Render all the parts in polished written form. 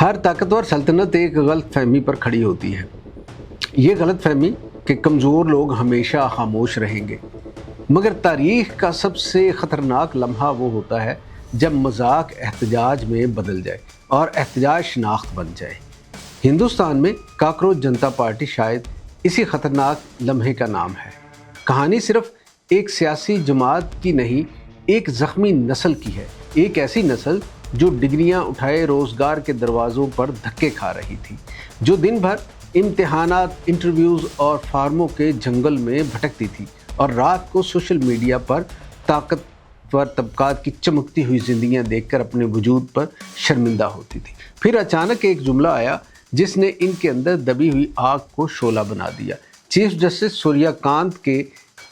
हर ताकतवर सल्तनत एक गलत फहमी पर खड़ी होती है। ये गलत फहमी कि कमज़ोर लोग हमेशा खामोश रहेंगे। मगर तारीख़ का सबसे ख़तरनाक लम्हा वो होता है जब मजाक एहतजाज में बदल जाए और एहतजाज शनाख्त बन जाए। हिंदुस्तान में काकरोच जनता पार्टी शायद इसी ख़तरनाक लम्हे का नाम है। कहानी सिर्फ एक सियासी जमात की नहीं, एक ज़ख्मी नस्ल की है। एक ऐसी नस्ल जो डिग्रियां उठाए रोज़गार के दरवाज़ों पर धक्के खा रही थी, जो दिन भर इम्तिहानात, इंटरव्यूज़ और फार्मों के जंगल में भटकती थी और रात को सोशल मीडिया पर ताकतवर तबकात की चमकती हुई ज़िंदगियां देखकर अपने वजूद पर शर्मिंदा होती थी। फिर अचानक एक जुमला आया जिसने इनके अंदर दबी हुई आग को शोला बना दिया। चीफ जस्टिस सूर्यकांत के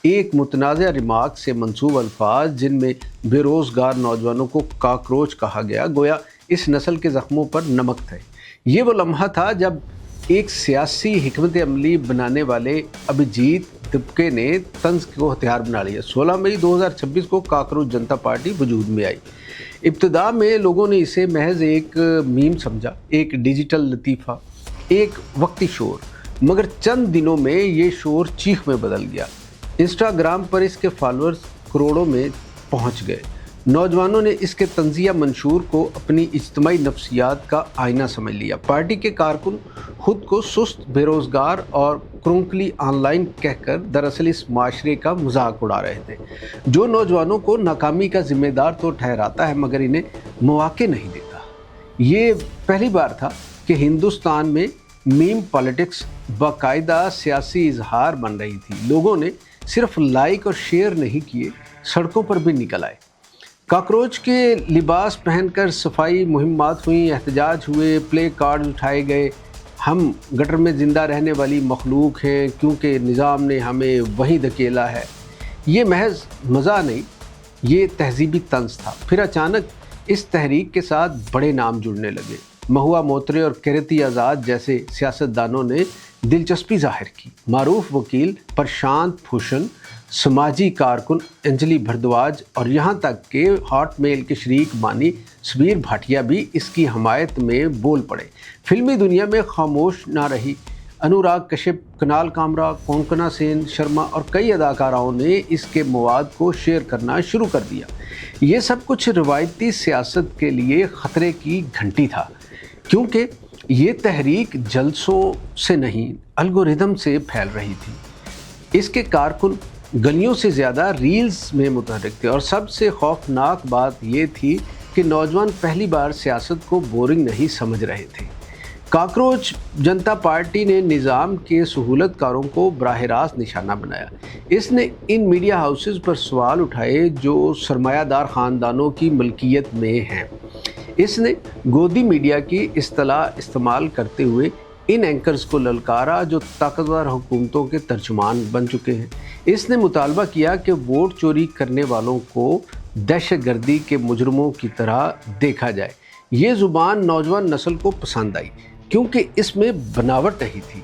एक मुतनाज़ा रिमार्क से मंसूब अल्फाज जिनमें बेरोज़गार नौजवानों को काकरोच कहा गया, गोया इस नस्ल के ज़ख्मों पर नमक थे। ये वो लम्हा था जब एक सियासी हिकमत अमली बनाने वाले अभिजीत दिपके ने तंज को हथियार बना लिया। 16 मई 2026 को काकरोच जनता पार्टी वजूद में आई। इब्तिदा में लोगों ने इसे महज एक मीम समझा, एक डिजिटल लतीफ़ा, एक वक्ती शोर। मगर चंद दिनों में ये शोर चीख में बदल गया। इंस्टाग्राम पर इसके फॉलोअर्स करोड़ों में पहुंच गए। नौजवानों ने इसके तंज़िया मंशूर को अपनी इज्तिमाई नफ्सियात का आईना समझ लिया। पार्टी के कारकुन खुद को सुस्त, बेरोज़गार और क्रोंकली ऑनलाइन कहकर दरअसल इस माशरे का मजाक उड़ा रहे थे, जो नौजवानों को नाकामी का जिम्मेदार तो ठहराता है मगर इन्हें मौके नहीं देता। ये पहली बार था कि हिंदुस्तान में मीम पॉलिटिक्स बाकायदा सियासी इजहार बन रही थी। लोगों ने सिर्फ लाइक और शेयर नहीं किए, सड़कों पर भी निकल आए। काकरोच के लिबास पहनकर सफाई मुहिम्मात हुई, एहतजाज हुए, प्ले कार्ड उठाए गए। हम गटर में ज़िंदा रहने वाली मखलूक हैं क्योंकि निज़ाम ने हमें वहीं धकेला है। ये महज मज़ा नहीं, ये तहजीबी तंज था। फिर अचानक इस तहरीक के साथ बड़े नाम जुड़ने लगे। महुआ मोतरे और किरती आज़ाद जैसे सियासतदानों ने दिलचस्पी जाहिर की। मारूफ वकील प्रशांत भूषण, समाजी कारकुन अंजलि भारद्वाज और यहाँ तक कि हॉटमेल के शरीक बानी सबीर भाटिया भी इसकी हमायत में बोल पड़े। फिल्मी दुनिया में खामोश ना रही अनुराग कश्यप, कुणाल कामरा, कोंकणा सेन शर्मा और कई अदाकाराओं ने इसके मवाद को शेयर करना शुरू कर दिया। ये सब कुछ रिवायती सियासत के लिए ख़तरे की घंटी था, क्योंकि ये तहरीक जलसों से नहीं, एल्गोरिदम से फैल रही थी। इसके कारकुन गलियों से ज़्यादा रील्स में मुतहर्रिक थे और सबसे खौफनाक बात ये थी कि नौजवान पहली बार सियासत को बोरिंग नहीं समझ रहे थे। काकरोच जनता पार्टी ने निज़ाम के सहूलतकारों को बराह रास्त निशाना बनाया। इसने इन मीडिया हाउसेस पर सवाल उठाए जो सरमायादार ख़ानदानों की मलकियत में हैं। इसने गोदी मीडिया की इस्तेलाह इस्तेमाल करते हुए इन एंकर्स को ललकारा जो ताकतवर हुकूमतों के तर्जुमान बन चुके हैं। इसने मुतालबा किया कि वोट चोरी करने वालों को दहशतगर्दी के मुजरमों की तरह देखा जाए। ये ज़ुबान नौजवान नस्ल को पसंद आई क्योंकि इसमें बनावट नहीं थी।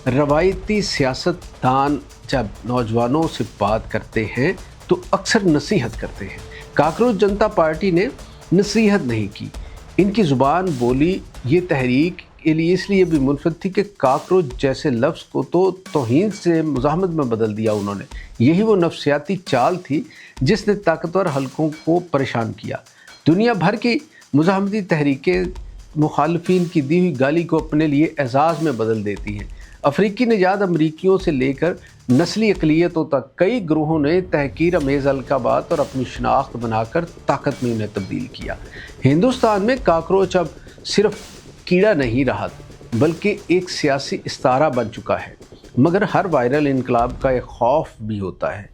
रवायती सियासतदान जब नौजवानों से बात करते हैं तो अक्सर नसीहत करते हैं। काकरोच जनता पार्टी ने नसीहत नहीं की, इनकी ज़ुबान बोली। ये तहरीक के लिए इसलिए भी मुनफरद थी कि काकरोच जैसे लफ्ज़ को तो तौहीन से मुज़ाहमत में बदल दिया उन्होंने। यही वो नफ्सियाती चाल थी जिसने ताकतवर हलकों को परेशान किया। दुनिया भर की मुज़ाहमती तहरीकें मुखालफिन की दी हुई गाली को अपने लिए एजाज़ में बदल देती हैं। अफ्रीकी निजात अमरीकियों से लेकर नस्ली अक़लियतों तक कई ग्रोहों ने तहकीर अमेज़ अलकाबात और अपनी शनाख्त बनाकर ताकत में उन्हें तब्दील किया। हिंदुस्तान में काकरोच अब सिर्फ कीड़ा नहीं रहा बल्कि एक सियासी इस्तारा बन चुका है। मगर हर वायरल इनकलाब का एक खौफ भी होता है।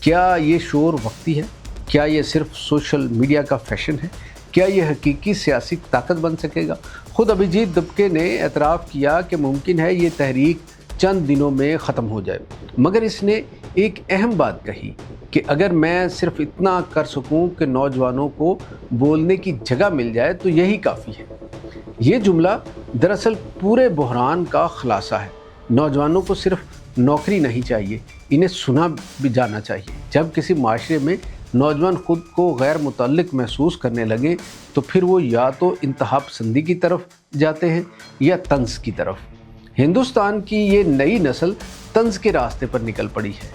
क्या ये शोर वक्ती है? क्या ये सिर्फ सोशल मीडिया का फैशन है? क्या ये हकीकी सियासी ताकत बन सकेगा? खुद अभिजीत दिपके ने एतराफ़ किया कि मुमकिन है ये तहरीक चंद दिनों में ख़त्म हो जाए, मगर इसने एक अहम बात कही कि अगर मैं सिर्फ इतना कर सकूं कि नौजवानों को बोलने की जगह मिल जाए तो यही काफ़ी है। ये जुमला दरअसल पूरे बहरान का खुलासा है। नौजवानों को सिर्फ नौकरी नहीं चाहिए, इन्हें सुना भी जाना चाहिए। जब किसी माशरे में نوجوان خود کو غیر متعلق محسوس کرنے لگے تو پھر وہ یا تو انتہا پسندی کی طرف جاتے ہیں یا طنز کی طرف۔ ہندوستان کی یہ نئی نسل طنز کے راستے پر نکل پڑی ہے،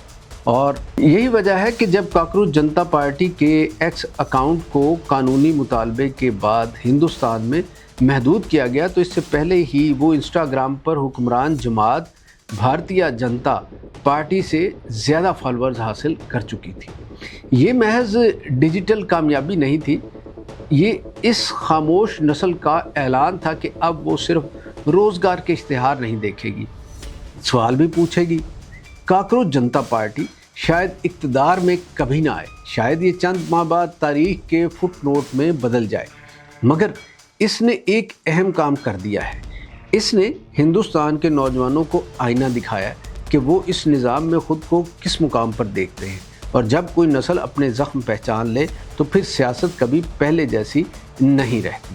اور یہی وجہ ہے کہ جب کاکروچ جنتا پارٹی کے ایکس اکاؤنٹ کو قانونی مطالبے کے بعد ہندوستان میں محدود کیا گیا تو اس سے پہلے ہی وہ انسٹاگرام پر حکمران جماعت بھارتیہ جنتا پارٹی سے زیادہ فالورز حاصل کر چکی تھی۔ یہ محض ڈیجیٹل کامیابی نہیں تھی، یہ اس خاموش نسل کا اعلان تھا کہ اب وہ صرف روزگار کے اشتہار نہیں دیکھے گی، سوال بھی پوچھے گی۔ کاکروچ جنتا پارٹی شاید اقتدار میں کبھی نہ آئے، شاید یہ چند ماہ بعد تاریخ کے فٹ نوٹ میں بدل جائے، مگر اس نے ایک اہم کام کر دیا ہے۔ اس نے ہندوستان کے نوجوانوں کو آئینہ دکھایا کہ وہ اس نظام میں خود کو کس مقام پر دیکھتے ہیں، اور جب کوئی نسل اپنے زخم پہچان لے تو پھر سیاست کبھی پہلے جیسی نہیں رہتی۔